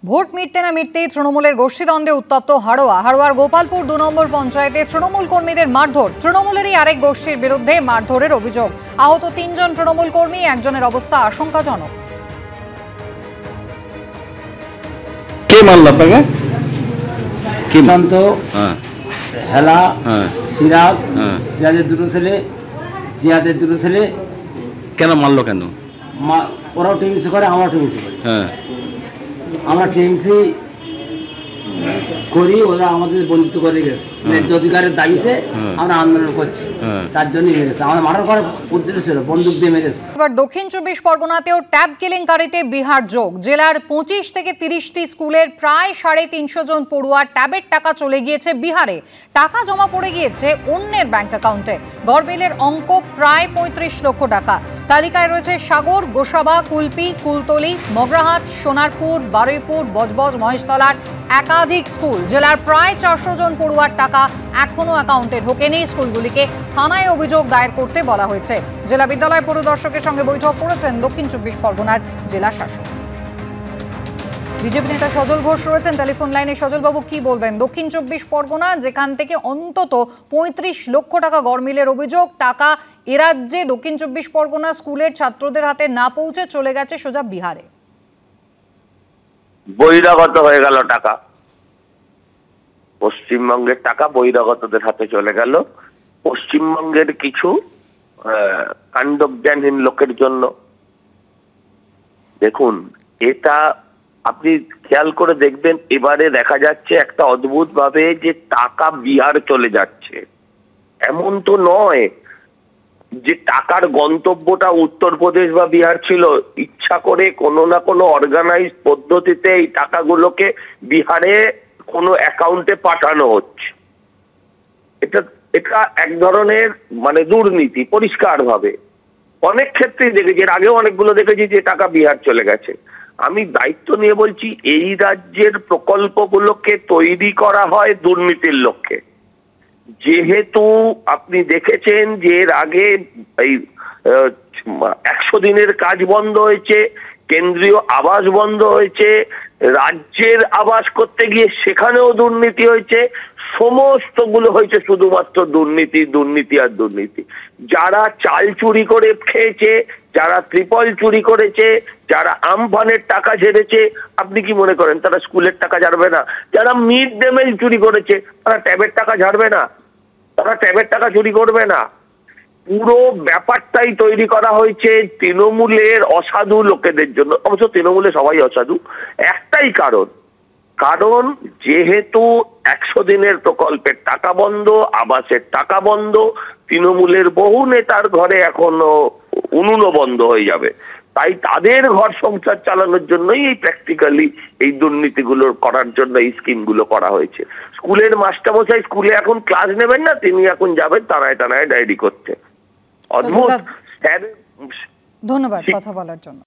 Vote মিটতে না মিটতেই তৃণমূলের গোষ্ঠীদ্বন্দ্বে উত্তপ্ত হাড়োয়ার গোপালপুর ২ নম্বর পঞ্চায়েতে তৃণমূল কর্মীদের মারধর। তৃণমূলেরই আরেক গোষ্ঠীর বিরুদ্ধে মারধরের অভিযোগ। আহত ৩ জন তৃণমূল কর্মী, একজনের অবস্থা আশঙ্কাজনক। কে মারল আপনাকে? শান্ত, হেলা, সিরাজের দুটো ছেলে, জিয়াদের দুটো ছেলে। কেন মারলো? কেন? ওরাও টিএমসি করে, আমরা টিএমসি করি। আমরা টিএমসি করি, ওরা আমাদের বঞ্চিত করে গেছে। ন্যায্য অধিকারের দাবিতে আমরা আন্দোলন করছি, তার জন্যই মেরেছে। আমরা মার্ডার করার উদ্দেশ্য ছিল, বন্দুক দিয়ে মেরেছে। এবার দক্ষিণ ২৪ পরগনাতেও ট্যাব কেলেঙ্কারিতে বিহার যোগ। জেলার ২৫ থেকে ৩০টি স্কুলের প্রায় ৩৫০ জন পড়ুয়া ট্যাবের টাকা চলে গিয়েছে বিহারে। টাকা জমা পড়ে গিয়েছে অন্যের ব্যাংক অ্যাকাউন্টে। গড়বেলের অঙ্ক প্রায় ৩৫ লক্ষ টাকা। তালিকায় রয়েছে সাগর, গোসাবা, কুলপি, কুলতলি, মগরাহাট, সোনারপুর, বারুইপুর, বজবজ, মহেশতলার একাধিক স্কুল। জেলার প্রায় ৪০০ জন পড়ুয়ার টাকা এখনো অ্যাকাউন্টে ঢোকেনি। স্কুলগুলিকে থানায় অভিযোগ দায়ের করতে বলা হয়েছে। জেলা বিদ্যালয় পরিদর্শকের সঙ্গে বৈঠক করেছেন দক্ষিণ ২৪ পরগনার জেলা শাসক। বিজেপি নেতা সজল ঘোষ রয়েছেন টেলিফোন লাইনে। সজলবাবু, কি বলবেন? দক্ষিণ ২৪ পরগনা, যেখান থেকে অন্তত ৩৫ লক্ষ টাকা গড়মিলের অভিযোগ, টাকা এ রাজ্যে দক্ষিণ ২৪ পরগনা স্কুলের ছাত্রদের হাতে না পৌঁছে চলে গেছে সোজা বিহারে। বহিরাগত হয়ে গেল টাকা, পশ্চিমবঙ্গের টাকা বহিরাগতদের হাতে চলে গেল। পশ্চিমবঙ্গের কিছু কাণ্ডজ্ঞানহীন লোকের জন্য। দেখুন, এটা আপনি খেয়াল করে দেখবেন, এবারে দেখা যাচ্ছে একটা অদ্ভুত ভাবে যে টাকা বিহার চলে যাচ্ছে। এমন তো নয় যে টাকার গন্তব্যটা উত্তরপ্রদেশ বা বিহার ছিল। ইচ্ছা করে কোনো না কোনো অর্গানাইজ পদ্ধতিতে এই টাকাগুলোকে বিহারে কোনো অ্যাকাউন্টে পাঠানো হচ্ছে। এটা এক ধরনের দুর্নীতি, পরিষ্কার ভাবে। অনেক ক্ষেত্রেই দেখেছি, এর আগেও অনেকগুলো দেখেছি যে টাকা বিহার চলে গেছে। আমি দায়িত্ব নিয়ে বলছি, এই রাজ্যের প্রকল্পগুলোকে তৈরি করা হয় দুর্নীতির লক্ষ্যে। যেহেতু আপনি দেখেছেন যে এর আগে এই ১০০ দিনের কাজ বন্ধ হয়েছে, কেন্দ্রীয় আবাস বন্ধ হয়েছে, রাজ্যের আবাস করতে গিয়ে সেখানেও দুর্নীতি হয়েছে। সমস্তগুলো হয়েছে শুধুমাত্র দুর্নীতি, দুর্নীতি আর দুর্নীতি। যারা চাল চুরি করে খেয়েছে, যারা ত্রিপল চুরি করেছে, যারা আমফানের টাকা ঝেড়েছে, আপনি কি মনে করেন তারা স্কুলের টাকা ঝাড়বে না? যারা মিড ডে মিল চুরি করেছে, তারা ট্যাবের টাকা ঝাড়বে না? তারা ট্যাবের টাকা চুরি করবে না? পুরো ব্যাপারটাই তৈরি করা হয়েছে তৃণমূলের অসাধু লোকেদের জন্য। অবশ্য তৃণমূলে সবাই অসাধু। একটাই কারণ যেহেতু ১০০ দিনের প্রকল্পের টাকা বন্ধ, আবাসের টাকা বন্ধ, তৃণমূলের বহু নেতার ঘরে এখনো উনুনও বন্ধ হয়ে যাবে। তাই তাদের ঘর সংসার চালানোর জন্যই এই প্র্যাকটিক্যালি এই দুর্নীতিগুলো করার জন্য এই স্কিমগুলো করা হয়েছে। স্কুলের মাস্টারমশাই স্কুলে এখন ক্লাস নেবেন না, তিনি এখন যাবেন টানায় ডায়েরি করতে। অদ্ভুত। ধন্যবাদ কথা বলার জন্য।